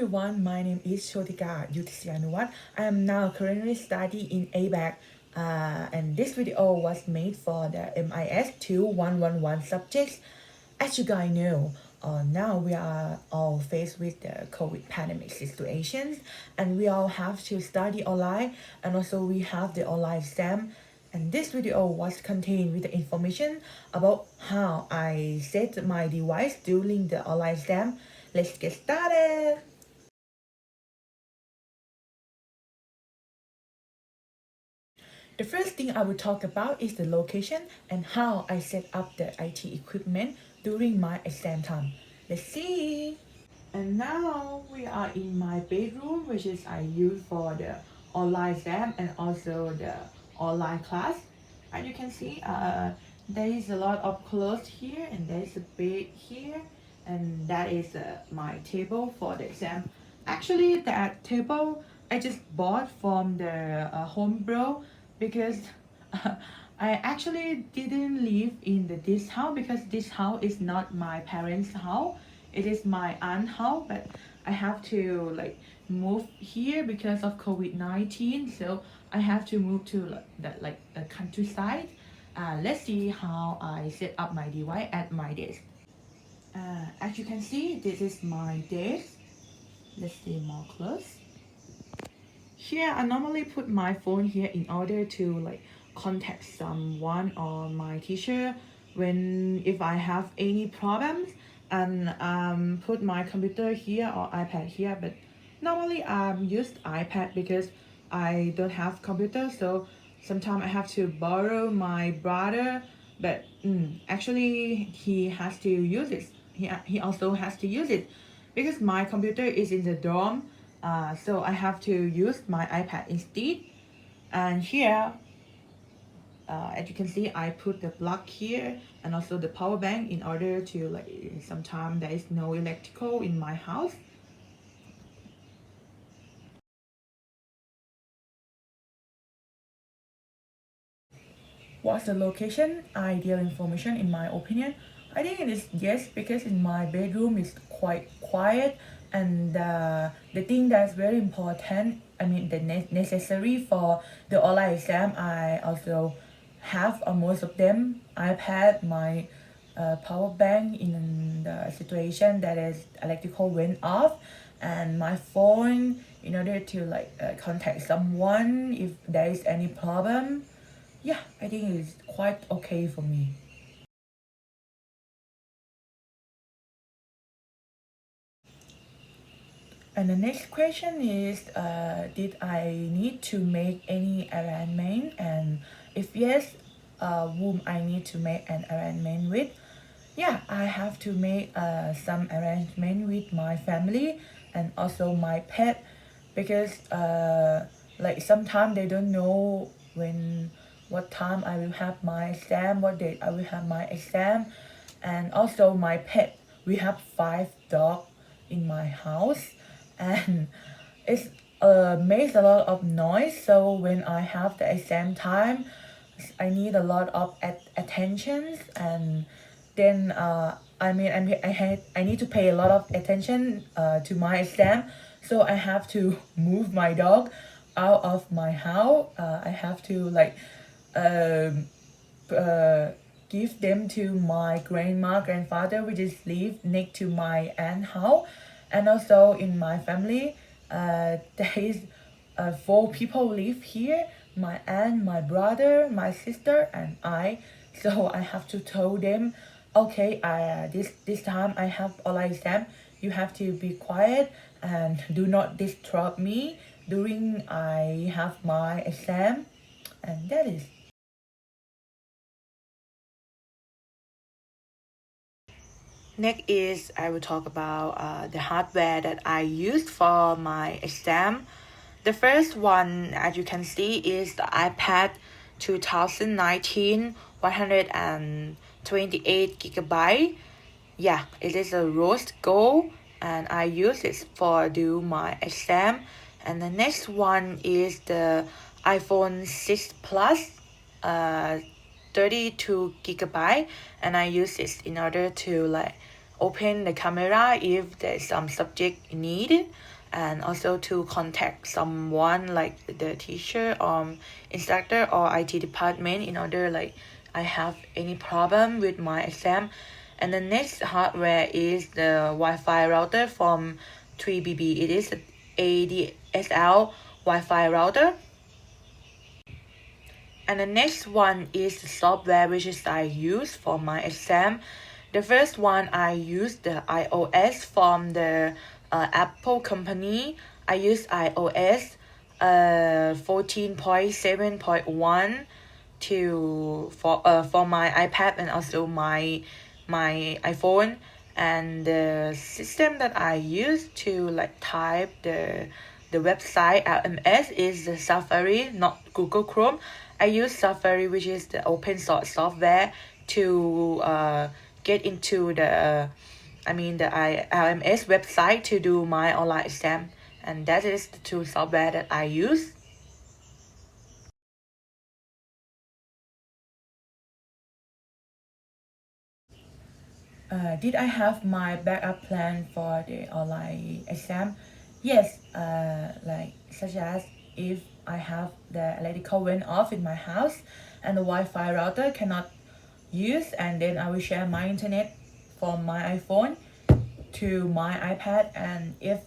everyone, my name is Shotika Yutisianuwat. I am now currently studying in ABAC, and this video was made for the MIS 2111 subjects. As you guys know, now we are all faced with the COVID pandemic situations, and we all have to study online, and also we have the online exam. And this video was contained with the information about how I set my device during the online exam. Let's get started. The first thing I will talk about is the location and how I set up the IT equipment during my exam time. Let's see. And now we are in my bedroom, which is I use for the online exam and also the online class. As you can see, there is a lot of clothes here, and there is a bed here, and that is my table for the exam. Actually, that table I just bought from the Home Bro because I actually didn't live in this house because this house is not my parents' house. It is my aunt's house, but I have to like move here because of COVID-19. So I have to move to the countryside. Let's see how I set up my device at my desk. As you can see, this is my desk. Let's see more close. Here, I normally put my phone here in order to like contact someone or my teacher when if I have any problems, and put my computer here or iPad here. But normally use iPad because I don't have computer, so sometimes I have to borrow my brother. But actually he has to use it. He also has to use it because my computer is in the dorm, so I have to use my iPad instead. And here, as you can see, I put the plug here and also the power bank in order to like sometimes there is no electrical in my house. What's the location? Ideal information in my opinion. I think it is yes, because in my bedroom is quite quiet, and the thing that's very important, I mean the necessary for the online exam, I also have most of them. iPad, my power bank in the situation that is electrical went off, and my phone in order to like contact someone if there is any problem. Yeah, I think it's quite okay for me. And the next question is, did I need to make any arrangement? And if yes, whom I need to make an arrangement with? Yeah, I have to make some arrangement with my family and also my pet, because like sometimes they don't know what time I will have my exam, what date I will have my exam. And also my pet, we have 5 dogs in my house, and it's makes a lot of noise. So when I have the exam time, I need a lot of attention. And then I need to pay a lot of attention to my exam. So I have to move my dog out of my house. I have to like um, uh, give them to my grandfather, which is live next to my aunt house. And also in my family, there is 4 people live here: my aunt, my brother, my sister, and I. So I have to tell them, okay, this time I have online exam. You have to be quiet and do not disturb me during I have my exam, and that is. Next is I will talk about the hardware that I used for my exam. The first one, as you can see, is the iPad 2019 128 gigabyte. Yeah, it is a rose gold, and I use it for do my exam. And the next one is the iPhone 6 Plus, 32 gigabyte, and I use it in order to like open the camera if there's some subject needed. and also to contact someone like the teacher instructor or IT department in order like I have any problem with my exam. And the next hardware is the Wi-Fi router from 3BB. It is the ADSL Wi-Fi router. And the next one is the software which is I use for my exam. The first one I use the iOS from the Apple company. I use iOS 14.7.1 to for my iPad and also my iPhone. And the system that I use to like type the website LMS is the Safari, not Google Chrome. I use Safari, which is the open source software, to get into the LMS website to do my online exam. And that is the two software that I use. Did I have my backup plan for the online exam? Yes, like such as if I have the electrical went off in my house and the Wi-Fi router cannot use, and then I will share my internet from my iPhone to my iPad. And if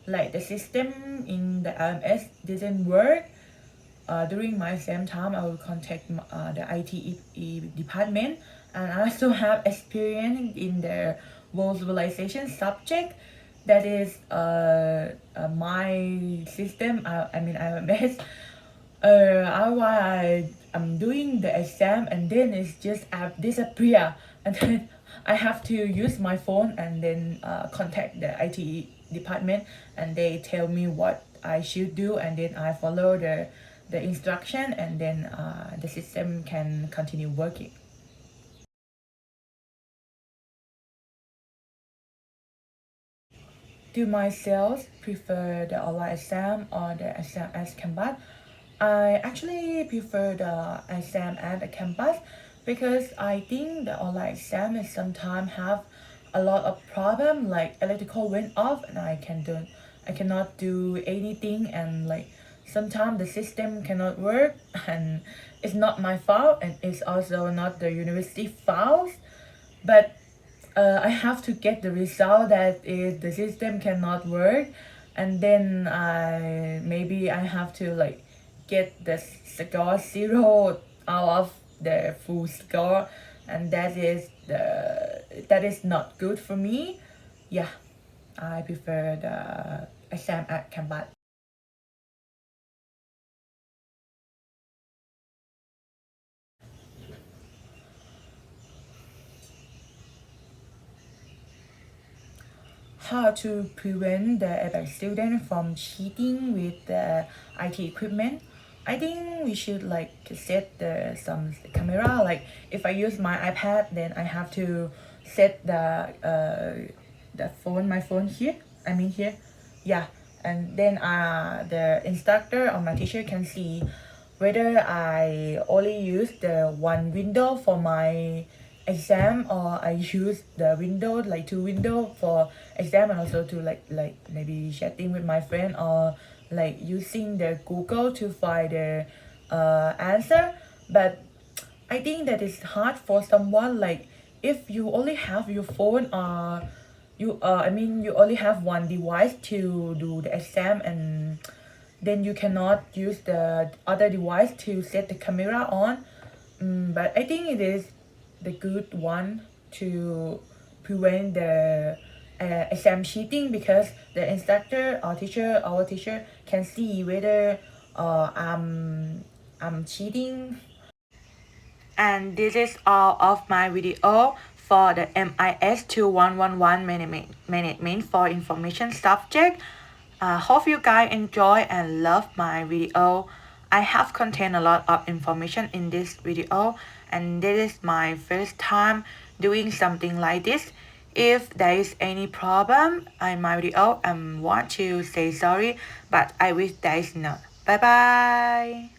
like the system in the LMS didn't work during my exam time, I will contact the IT department. And I also have experience in the visualization subject. That is my system. IMS. While I'm doing the exam, and then it's just disappear, and then I have to use my phone and then contact the IT department, and they tell me what I should do, and then I follow the instruction, and then the system can continue working. Do myself prefer the online exam or the exam as campus? I actually prefer the exam at the campus because I think the online exam is sometimes have a lot of problem like electrical went off and I cannot do anything, and like sometimes the system cannot work and it's not my fault and it's also not the university fault, but I have to get the result that the system cannot work, and then I have to like get the score 0 out of the full score, and that is not good for me. Yeah, I prefer the exam at campus. How to prevent the ABAC student from cheating with the IT equipment? I think we should like set some camera. Like if I use my iPad, then I have to set my phone here. I mean here, yeah, and then the instructor or my teacher can see whether I only use the one window for my exam or I use the window like two window for exam, and also to like maybe chatting with my friend or like using the Google to find the answer. But I think that is hard for someone like if you only have your phone or you only have one device to do the exam, and then you cannot use the other device to set the camera on. But I think it is the good one to prevent the exam cheating, because the instructor or teacher, our teacher, can see whether I'm cheating. And this is all of my video for the MIS 2111 management for information subject. Hope you guys enjoy and love my video. I have contained a lot of information in this video, and this is my first time doing something like this. If there is any problem in my video, I want to say sorry, but I wish there is not. Bye bye.